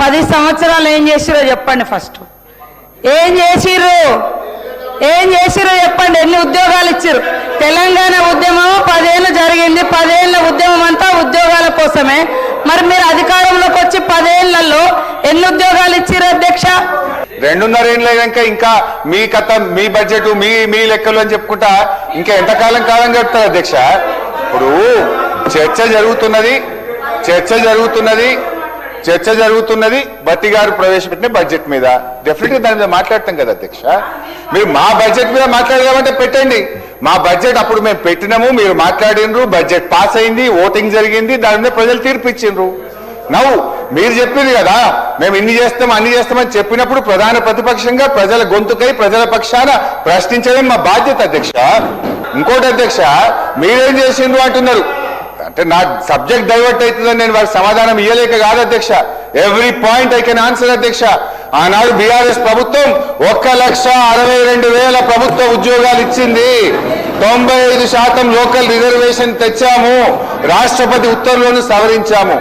10 సంవత్సరాలు ఏం చేసిరో చెప్పండి. ఫస్ట్ ఏం చేసిర్రు చెప్పండి. ఎన్ని ఉద్యోగాలు ఇచ్చిర్రు? తెలంగాణ ఉద్యమం 10 ఏళ్ళు జరిగింది. 10 ఏళ్ల ఉద్యమం అంతా ఉద్యోగాల కోసమే. మరి మీరు అధికారంలోకి వచ్చి 10 ఏళ్లలో ఎన్ని ఉద్యోగాలు ఇచ్చిర్రు అధ్యక్ష? 2.5 ఏళ్ళు అయ్యాక ఇంకా మీ కథ, మీ బడ్జెట్, మీ లెక్కలు అని చెప్పుకుంటా ఇంకా ఎంతకాలం గడుపుతారు అధ్యక్ష? ఇప్పుడు చర్చ జరుగుతున్నది బట్టి గారు ప్రవేశపెట్టిన బడ్జెట్ మీద. డెఫినెట్గా దాని మీద మాట్లాడతాం కదా అధ్యక్ష. మీరు మా బడ్జెట్ మీద మాట్లాడదామంటే పెట్టండి. మా బడ్జెట్ అప్పుడు మేము పెట్టినాము, మీరు మాట్లాడినరు, బడ్జెట్ పాస్ అయింది, ఓటింగ్ జరిగింది, దాని మీద ప్రజలు తీర్పు ఇచ్చిండ్రు. నవ్వు మీరు చెప్పింది కదా మేము ఇన్ని చేస్తాం అన్ని చేస్తామని చెప్పినప్పుడు ప్రధాన ప్రతిపక్షంగా ప్రజల గొంతుకై ప్రజల పక్షాన ప్రశ్నించడం మా బాధ్యత అధ్యక్ష. ఇంకోటి అధ్యక్ష, మీరేం చేసిండ్రు అంటున్నారు అంటే నా సబ్జెక్ట్ డైవర్ట్ అవుతుందని నేను వారికి సమాధానం ఇయ్యలేక కాదు అధ్యక్ష. Every point I can answer అధ్యక్ష. ఆనాడు బీఆర్ఎస్ ప్రభుత్వం 1,62,000 ప్రభుత్వ ఉద్యోగాలు ఇచ్చింది. 95% లోకల్ రిజర్వేషన్ తెచ్చాము. రాష్ట్రపతి ఉత్తర్వులను సవరించాము.